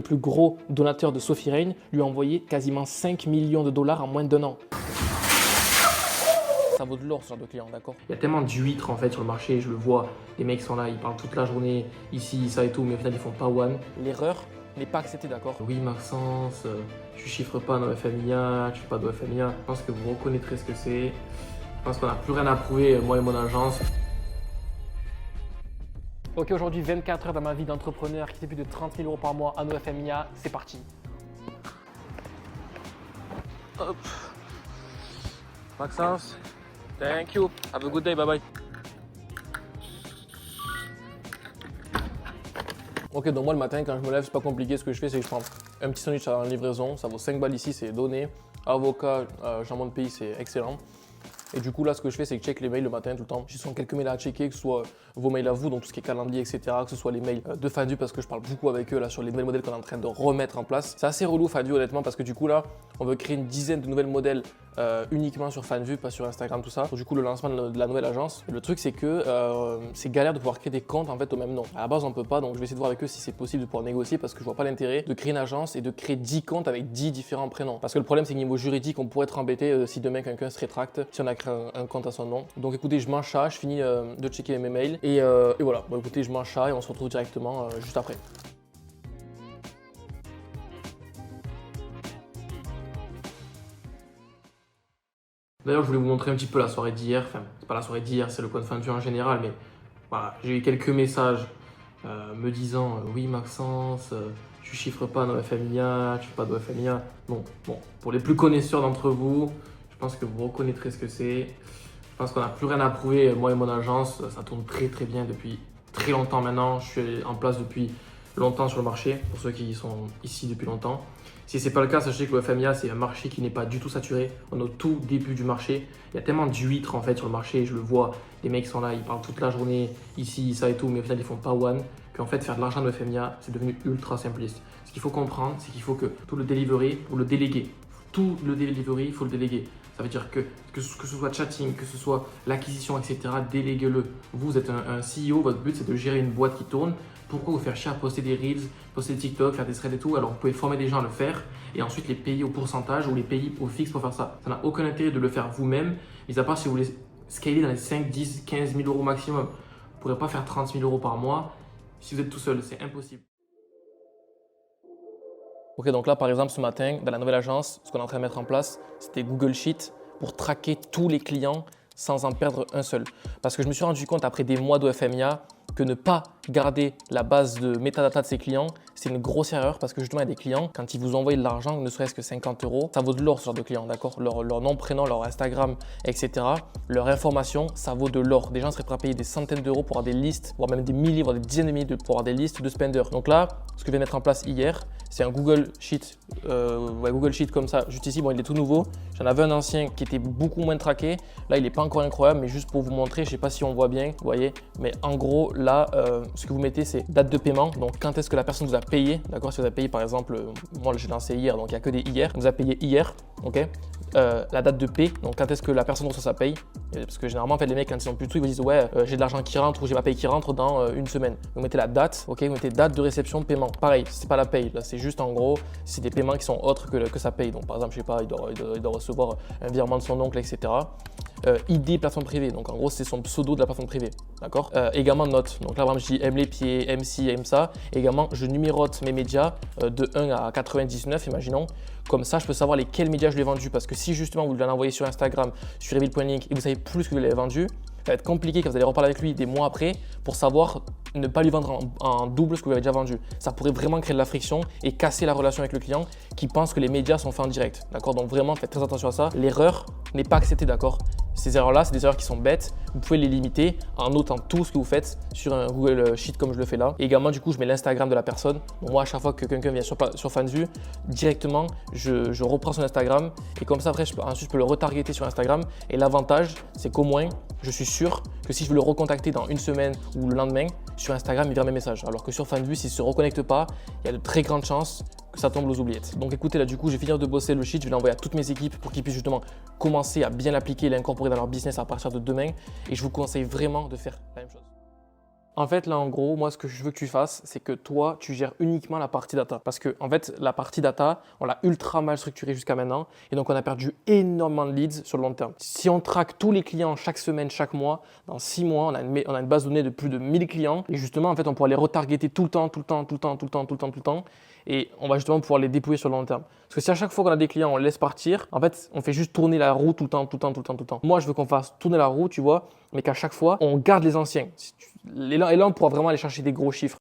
Le plus gros donateur de Sophie Reign lui a envoyé quasiment 5 millions de dollars en moins d'1 an. Ça vaut de l'or ce genre de client, d'accord? Il y a tellement d'huîtres en fait sur le marché, je le vois, les mecs sont là, ils parlent toute la journée, ici, ça et tout, mais au final ils font pas one. L'erreur n'est pas acceptée, d'accord? Oui Maxence, tu chiffres pas dans FMIA, tu fais pas de FMIA, je pense que vous reconnaîtrez ce que c'est. Je pense qu'on n'a plus rien à prouver, moi et mon agence. Ok, aujourd'hui 24 heures dans ma vie d'entrepreneur qui fait plus de 30 000 euros par mois à nos FMIA, c'est parti. Hop. Maxence, thank you. Have a good day, bye bye. Ok, donc moi le matin quand je me lève, c'est pas compliqué, ce que je fais c'est que je prends un petit sandwich à la livraison, ça vaut 5 balles ici, c'est donné. Avocat, jambon de pays, c'est excellent. Et du coup là ce que je fais c'est que je check les mails le matin tout le temps. J'ai souvent quelques mails à checker, que ce soit vos mails à vous, donc tout ce qui est calendrier, etc. Que ce soit les mails de Fandu parce que je parle beaucoup avec eux là sur les nouvelles modèles qu'on est en train de remettre en place. C'est assez relou Fandu honnêtement parce que du coup là on veut créer une dizaine de nouvelles modèles uniquement sur Fanvu, pas sur Instagram, tout ça. Du coup, le lancement de la nouvelle agence. Et le truc, c'est que c'est galère de pouvoir créer des comptes en fait au même nom. À la base, on peut pas, donc je vais essayer de voir avec eux si c'est possible de pouvoir négocier parce que je vois pas l'intérêt de créer une agence et de créer 10 comptes avec 10 différents prénoms. Parce que le problème, c'est que niveau juridique, on pourrait être embêté si demain quelqu'un se rétracte, si on a créé un compte à son nom. Donc écoutez, je mange ça, je finis de checker mes mails et voilà. Bon, écoutez, je mange ça et on se retrouve directement juste après. D'ailleurs, je voulais vous montrer un petit peu la soirée d'hier. Enfin, c'est pas la soirée d'hier, c'est le compte Fandu en général, mais voilà, j'ai eu quelques messages me disant oui Maxence, tu chiffres pas dans FMIA, tu fais pas de FMIA. Bon, pour les plus connaisseurs d'entre vous, je pense que vous reconnaîtrez ce que c'est. Je pense qu'on n'a plus rien à prouver, moi et mon agence, ça tourne très bien depuis très longtemps maintenant. Je suis en place depuis longtemps sur le marché, pour ceux qui sont ici depuis longtemps. Si ce n'est pas le cas, sachez que le FMIA, c'est un marché qui n'est pas du tout saturé. On est au tout début du marché. Il y a tellement d'huîtres en fait sur le marché, je le vois. Les mecs sont là, ils parlent toute la journée, ici, ça et tout, mais au final, ils font pas one. Qu'en fait, faire de l'argent de FMIA, c'est devenu ultra simpliste. Ce qu'il faut comprendre, c'est qu'il faut que tout le delivery, ou le déléguer. Tout le delivery, il faut le déléguer. Ça veut dire que ce soit chatting, que ce soit l'acquisition, etc., déléguez-le. Vous êtes un CEO, votre but, c'est de gérer une boîte qui tourne. Pourquoi vous faire chier à poster des Reels, poster des TikTok, faire des threads et tout? Alors vous pouvez former des gens à le faire et ensuite les payer au pourcentage ou les payer au fixe pour faire ça. Ça n'a aucun intérêt de le faire vous-même, mis à part si vous voulez scaler dans les 5, 10, 15 000 euros maximum. Vous ne pourrez pas faire 30 000 euros par mois si vous êtes tout seul, c'est impossible. Ok, donc là par exemple ce matin, dans la nouvelle agence, ce qu'on est en train de mettre en place, c'était Google Sheet pour traquer tous les clients sans en perdre un seul. Parce que je me suis rendu compte après des mois de FMIA que ne pas garder la base de métadata de ses clients, c'est une grosse erreur parce que justement, il y a des clients, quand ils vous envoient de l'argent, ne serait-ce que 50 euros, ça vaut de l'or ce genre de clients, d'accord? Leur nom, prénom, leur Instagram, etc. Leur information, ça vaut de l'or. Des gens seraient prêts à payer des centaines d'euros pour avoir des listes, voire même des milliers, voire des dizaines de milliers pour avoir des listes de spenders. Donc là, ce que je vais mettre en place hier, c'est un Google Sheet, Google Sheet comme ça, juste ici. Bon, il est tout nouveau. J'en avais un ancien qui était beaucoup moins traqué. Là, il n'est pas encore incroyable, mais juste pour vous montrer, je ne sais pas si on voit bien, vous voyez, mais en gros, là, ce que vous mettez, c'est date de paiement. Donc, quand est-ce que la personne vous a payé, d'accord? Si vous avez payé, par exemple, moi, j'ai lancé hier, donc il n'y a que des hier. On vous a payé hier, ok? La date de paie, donc quand est-ce que la personne reçoit sa paye? Parce que généralement, en fait, les mecs, quand ils sont plus tout, ils vous disent ouais, j'ai de l'argent qui rentre ou j'ai ma paye qui rentre dans une semaine. Vous mettez la date, ok? Vous mettez date de réception, paiement. Pareil, c'est pas la paye, là, c'est juste en gros, c'est des paiements qui sont autres que sa paye. Donc, par exemple, je sais pas, il doit recevoir un virement de son oncle, etc. ID plateforme privée, donc en gros c'est son pseudo de la plateforme privée, d'accord? Également note, donc là par exemple je dis aime les pieds, aime ci, aime ça. Également je numérote mes médias de 1 à 99, imaginons. Comme ça je peux savoir lesquels médias je l'ai vendu parce que si justement vous l'avez envoyé sur Instagram, sur Reveal.link et vous savez plus que vous l'avez vendu, ça va être compliqué quand vous allez reparler avec lui des mois après pour savoir ne pas lui vendre en double ce que vous avez déjà vendu. Ça pourrait vraiment créer de la friction et casser la relation avec le client qui pense que les médias sont faits en direct. D'accord? Donc vraiment, faites très attention à ça. L'erreur n'est pas acceptée, d'accord? Ces erreurs-là, c'est des erreurs qui sont bêtes. Vous pouvez les limiter en notant tout ce que vous faites sur un Google Sheet comme je le fais là. Et également, du coup, je mets l'Instagram de la personne. Donc moi, à chaque fois que quelqu'un vient sur Fanvu, directement, je reprends son Instagram et comme ça, après, ensuite, je peux le retargeter sur Instagram. Et l'avantage, c'est qu'au moins, je suis sûr que si je veux le recontacter dans une semaine ou le lendemain, sur Instagram, il verra mes messages. Alors que sur Fanvu, s'il ne se reconnecte pas, il y a de très grandes chances que ça tombe aux oubliettes. Donc écoutez, là du coup, je vais finir de bosser le sheet, je vais l'envoyer à toutes mes équipes pour qu'ils puissent justement commencer à bien l'appliquer et l'incorporer dans leur business à partir de demain. Et je vous conseille vraiment de faire la même chose. En fait, là, en gros, moi, ce que je veux que tu fasses, c'est que toi, tu gères uniquement la partie data. Parce que, en fait, la partie data, on l'a ultra mal structurée jusqu'à maintenant. Et donc, on a perdu énormément de leads sur le long terme. Si on traque tous les clients chaque semaine, chaque mois, dans 6 mois, on a une base de données de plus de 1000 clients. Et justement, en fait, on pourra les retargeter tout le temps. Et on va justement pouvoir les dépouiller sur le long terme. Parce que si à chaque fois qu'on a des clients, on les laisse partir, en fait, on fait juste tourner la roue tout le temps. Moi, je veux qu'on fasse tourner la roue, tu vois, mais qu'à chaque fois, on garde les anciens. Et là, on pourra vraiment aller chercher des gros chiffres.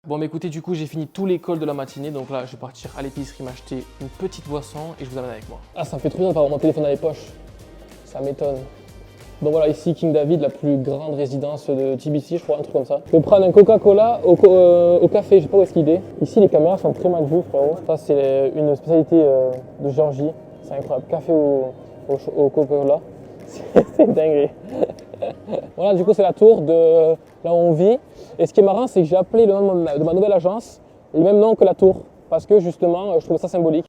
Bon, mais écoutez, du coup, j'ai fini tous les calls de la matinée. Donc là, je vais partir à l'épicerie m'acheter une petite boisson et je vous amène avec moi. Ah, ça me fait trop bien d'avoir mon téléphone dans les poches. Ça m'étonne. Donc voilà, ici King David, la plus grande résidence de TBC, je crois, un truc comme ça. Je vais prendre un Coca-Cola au café, je sais pas où est-ce qu'il est. Ici, les caméras sont très mal vues, frérot. Ça, c'est une spécialité de Géorgie. C'est incroyable. Café au Coca-Cola. C'est dingue. Voilà, du coup, c'est la tour de là où on vit. Et ce qui est marrant, c'est que j'ai appelé le nom de ma nouvelle agence le même nom que la tour. Parce que justement, je trouve ça symbolique.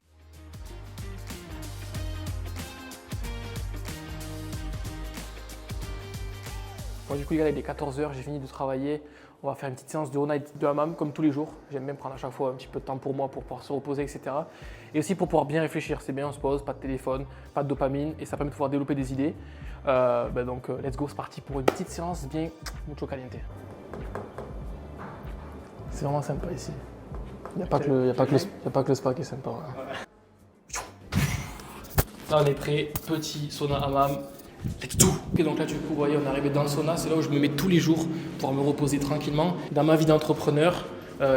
Bon, du coup, les gars, il est 14h, j'ai fini de travailler. On va faire une petite séance de all-night de hammam comme tous les jours. J'aime bien prendre à chaque fois un petit peu de temps pour moi pour pouvoir se reposer, etc. Et aussi pour pouvoir bien réfléchir. C'est bien, on se pose, pas de téléphone, pas de dopamine et ça permet de pouvoir développer des idées. Donc, let's go, c'est parti pour une petite séance bien mucho caliente. C'est vraiment sympa ici. Il n'y a, pas que le spa qui est sympa. Ouais. Là, on est prêt. Petit sauna hammam. Let's do. Ok, donc là, du coup, vous voyez, on est arrivé dans le sauna. C'est là où je me mets tous les jours pour me reposer tranquillement. Dans ma vie d'entrepreneur,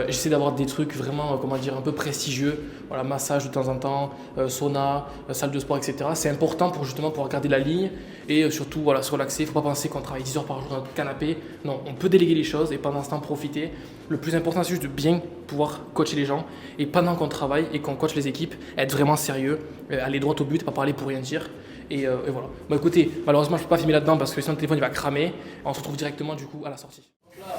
j'essaie d'avoir des trucs vraiment, comment dire, un peu prestigieux. Voilà, massage de temps en temps, sauna, salle de sport, etc. C'est important pour justement pouvoir garder la ligne et surtout voilà, se relaxer. Il ne faut pas penser qu'on travaille 10 heures par jour dans notre canapé. Non, on peut déléguer les choses et pendant ce temps, profiter. Le plus important, c'est juste de bien pouvoir coacher les gens. Et pendant qu'on travaille et qu'on coach les équipes, être vraiment sérieux, aller droit au but, pas parler pour rien dire. Et voilà. Bon, écoutez, malheureusement, je ne peux pas filmer là-dedans parce que sinon le téléphone il va cramer. On se retrouve directement du coup à la sortie. Donc là,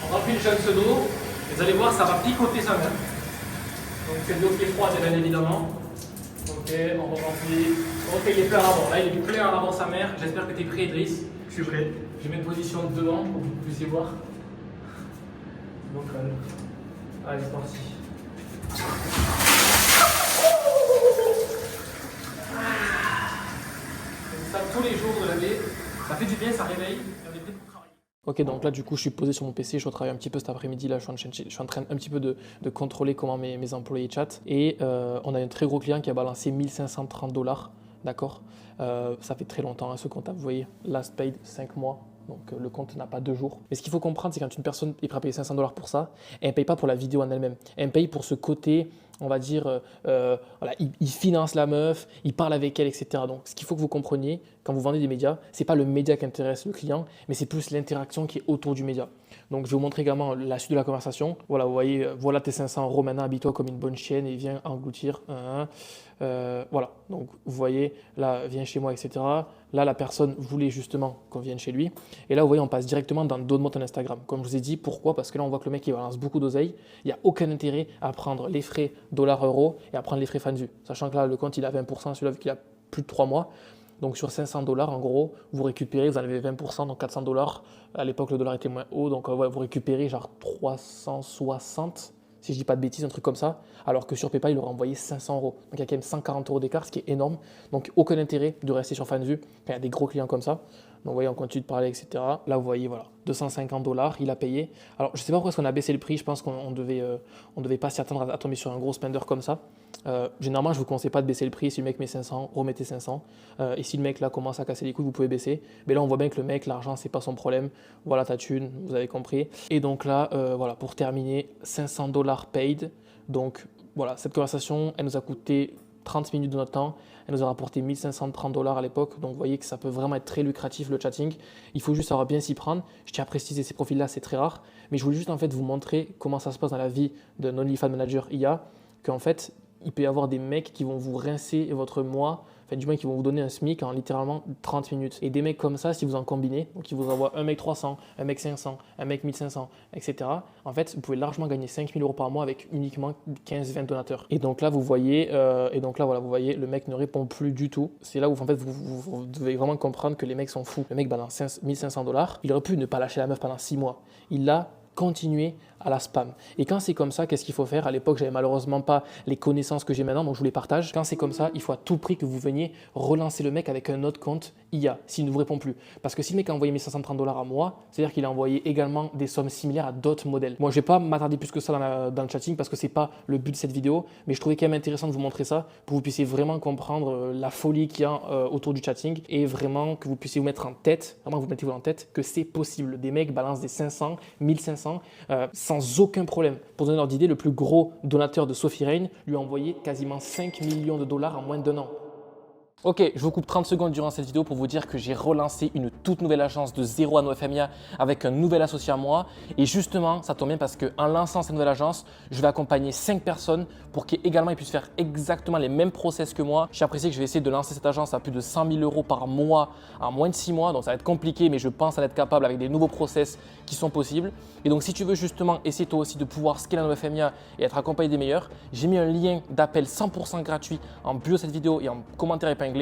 on remplit le chunks d'eau. Vous allez voir, ça va picoter sa main. Donc c'est de l'eau qui est froide, bien évidemment. Ok, on remplit. Ok, il est plein à bord. Là, il est plein à bord sa mère. J'espère que tu es prêt, Idriss. Je suis prêt. Je mets une position devant pour que vous puissiez voir. Donc, allez, c'est parti. Ça, tous les jours de l'année, ça fait du bien, ça réveille. Ok, donc là, du coup, je suis posé sur mon PC, je retravaille un petit peu cet après-midi. Là, je suis en train un petit peu de contrôler comment mes employés chattent. Et on a un très gros client qui a balancé 1530 $, d'accord. Ça fait très longtemps, hein, ce comptable, vous voyez, last paid 5 mois. Donc le compte n'a pas 2 jours. Mais ce qu'il faut comprendre, c'est quand une personne est prête à payer 500 $ pour ça, elle ne paye pas pour la vidéo en elle-même. Elle paye pour ce côté, on va dire, voilà, il finance la meuf, il parle avec elle, etc. Donc ce qu'il faut que vous compreniez, quand vous vendez des médias, ce n'est pas le média qui intéresse le client, mais c'est plus l'interaction qui est autour du média. Donc je vais vous montrer également la suite de la conversation. Voilà, vous voyez, voilà tes 500 € maintenant, habille-toi comme une bonne chienne et viens engloutir. Voilà, donc vous voyez, là, viens chez moi, etc. Là, la personne voulait justement qu'on vienne chez lui. Et là, vous voyez, on passe directement dans Donne-moi ton Instagram. Comme je vous ai dit, pourquoi? Parce que là, on voit que le mec, il balance beaucoup d'oseille. Il n'y a aucun intérêt à prendre les frais $, et à prendre les frais fan vue. Sachant que là, le compte, il a 20%, celui-là, vu qu'il a plus de 3 mois. Donc sur 500 $, en gros, vous récupérez, vous enlevez 20%, donc 400 $. À l'époque, le dollar était moins haut, donc ouais, vous récupérez genre 360, si je dis pas de bêtises, un truc comme ça. Alors que sur PayPal, il aurait envoyé 500 €. Donc il y a quand même 140 € d'écart, ce qui est énorme. Donc aucun intérêt de rester sur FanVue quand il y a des gros clients comme ça. Donc vous voyez, on continue de parler, etc. Là, vous voyez, voilà, 250 $, il a payé. Alors je ne sais pas pourquoi est-ce qu'on a baissé le prix. Je pense qu'on devait pas s'y attendre à tomber sur un gros spender comme ça. Généralement, je ne vous conseille pas de baisser le prix. Si le mec met 500, remettez 500. Et si le mec là commence à casser les couilles, vous pouvez baisser. Mais là, on voit bien que le mec, l'argent, c'est pas son problème. Voilà ta thune, vous avez compris. Et donc là, voilà, pour terminer, 500 $ paid. Donc voilà, cette conversation, elle nous a coûté 30 minutes de notre temps. Elle nous a rapporté 1530 $ à l'époque. Donc vous voyez que ça peut vraiment être très lucratif le chatting. Il faut juste savoir bien s'y prendre. Je tiens à préciser, ces profils-là, c'est très rare. Mais je voulais juste en fait vous montrer comment ça se passe dans la vie d'un OnlyFans Manager IA. Qu'en fait, il peut y avoir des mecs qui vont vous rincer votre mois enfin du moins qui vont vous donner un SMIC en littéralement 30 minutes. Et des mecs comme ça, si vous en combinez, donc ils vous envoient un mec 300, un mec 500, un mec 1500, etc. En fait, vous pouvez largement gagner 5 000 € par mois avec uniquement 15-20 donateurs. Et donc là, vous voyez, voilà, vous voyez, le mec ne répond plus du tout. C'est là où en fait, vous devez vraiment comprendre que les mecs sont fous. Le mec balance 1500 $. Il aurait pu ne pas lâcher la meuf pendant 6 mois. Il l'a continué à la spam. Et quand c'est comme ça, qu'est-ce qu'il faut faire? À l'époque, j'avais malheureusement pas les connaissances que j'ai maintenant, donc je vous les partage. Quand c'est comme ça, il faut à tout prix que vous veniez relancer le mec avec un autre compte IA, s'il ne vous répond plus. Parce que si le mec a envoyé 1530 $ à moi, c'est-à-dire qu'il a envoyé également des sommes similaires à d'autres modèles. Moi, je vais pas m'attarder plus que ça dans le chatting parce que c'est pas le but de cette vidéo, mais je trouvais quand même intéressant de vous montrer ça pour que vous puissiez vraiment comprendre la folie qu'il y a autour du chatting et vraiment que vous puissiez vous mettre en tête, vraiment vous mettez-vous en tête que c'est possible. Des mecs balancent des 500, 1500 sans aucun problème. Pour donner l'ordre d'idée, le plus gros donateur de Sophie Reign lui a envoyé quasiment 5 millions de dollars en moins d'1 an. Ok, je vous coupe 30 secondes durant cette vidéo pour vous dire que j'ai relancé une toute nouvelle agence de 0 à NoFMIA avec un nouvel associé à moi. Et justement, ça tombe bien parce qu'en lançant cette nouvelle agence, je vais accompagner 5 personnes pour qu'également ils puissent faire exactement les mêmes process que moi. J'apprécie que je vais essayer de lancer cette agence à plus de 100 000 € par mois en moins de 6 mois. Donc ça va être compliqué, mais je pense en être capable avec des nouveaux process qui sont possibles. Et donc si tu veux justement essayer toi aussi de pouvoir scaler un NoFMIA et être accompagné des meilleurs, j'ai mis un lien d'appel 100% gratuit en bio de cette vidéo et en commentaire épinglé.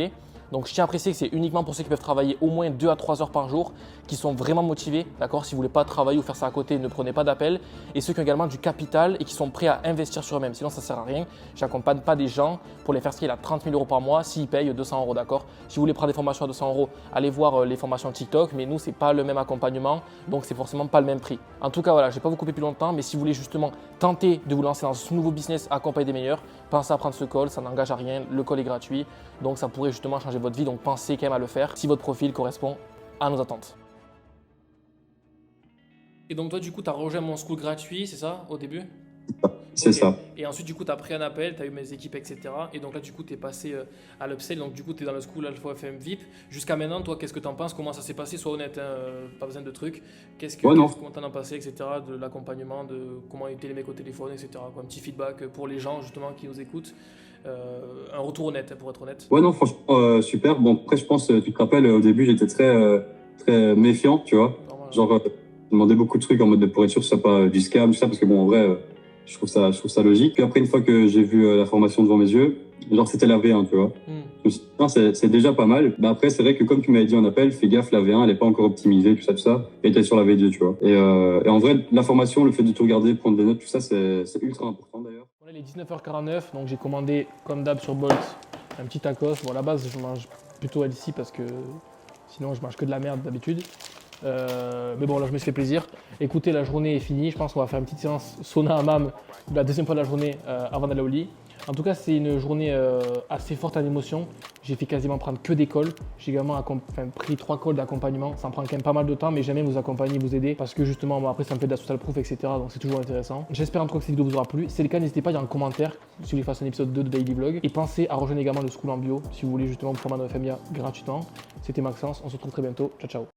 Donc je tiens à préciser que c'est uniquement pour ceux qui peuvent travailler au moins 2 à 3 heures par jour, qui sont vraiment motivés, d'accord. Si vous ne voulez pas travailler ou faire ça à côté, ne prenez pas d'appel. Et ceux qui ont également du capital et qui sont prêts à investir sur eux-mêmes. Sinon, ça ne sert à rien. Je n'accompagne pas des gens pour les faire scaler à 30 000 € par mois s'ils payent 200 €, d'accord. Si vous voulez prendre des formations à 200 €, allez voir les formations TikTok. Mais nous, ce n'est pas le même accompagnement, donc c'est forcément pas le même prix. En tout cas, voilà, je ne vais pas vous couper plus longtemps, mais si vous voulez justement tenter de vous lancer dans ce nouveau business accompagné des meilleurs, pensez à prendre ce call, ça n'engage à rien, le call est gratuit. Donc ça pourrait justement changer votre vie, donc pensez quand même à le faire si votre profil correspond à nos attentes. Et donc toi du coup tu as rejoint mon school gratuit, c'est ça au début? C'est Ok. ça. Et ensuite du coup tu as pris un appel, tu as eu mes équipes etc. Et donc là du coup tu es passé à l'upsell, donc du coup tu es dans le school Alpha FM VIP. Jusqu'à maintenant toi qu'est-ce que tu en penses? Comment ça s'est passé? Sois honnête, hein, pas besoin de trucs. Non. Comment t'en as passé etc. De l'accompagnement, de comment étaient les mecs au téléphone etc. Quoi, un petit feedback pour les gens justement qui nous écoutent. Un retour honnête pour être honnête. Ouais, non, franchement, super. Bon, après, je pense, tu te rappelles, au début, j'étais très méfiant, tu vois. Normal. Genre, je demandais beaucoup de trucs en mode de pour être sûr que ce soit pas du scam, tout ça, parce que bon, en vrai, je trouve ça logique. Puis après, une fois que j'ai vu la formation devant mes yeux, genre, c'était la V1, tu vois. Je me suis dit, non, c'est déjà pas mal. Bah après, c'est vrai que comme tu m'avais dit en appel, fais gaffe, la V1, elle est pas encore optimisée, tout ça. Et t'es sur la V2, tu vois. Et en vrai, la formation, le fait de tout regarder, prendre des notes, tout ça, c'est ultra important d'ailleurs. On est les 19h49, donc j'ai commandé comme d'hab sur Bolt un petit tacos. Bon, à la base, je mange plutôt ici parce que sinon, je mange que de la merde d'habitude. Mais bon, là, je me suis fait plaisir. Écoutez, la journée est finie. Je pense qu'on va faire une petite séance sauna hammam la deuxième fois de la journée avant d'aller au lit. En tout cas, c'est une journée assez forte en émotion. J'ai fait quasiment prendre que des calls. J'ai également pris 3 calls d'accompagnement. Ça me prend quand même pas mal de temps, mais j'aime bien vous accompagner, vous aider parce que justement, moi, après, ça me fait de la social proof, etc. Donc, c'est toujours intéressant. J'espère en tout cas que cette vidéo vous aura plu. Si c'est le cas, n'hésitez pas à dire en commentaire si vous voulez faire un épisode 2 de Daily Vlog. Et pensez à rejoindre également le School en bio si vous voulez justement vous former dans FMIA gratuitement. C'était Maxence. On se retrouve très bientôt. Ciao, ciao.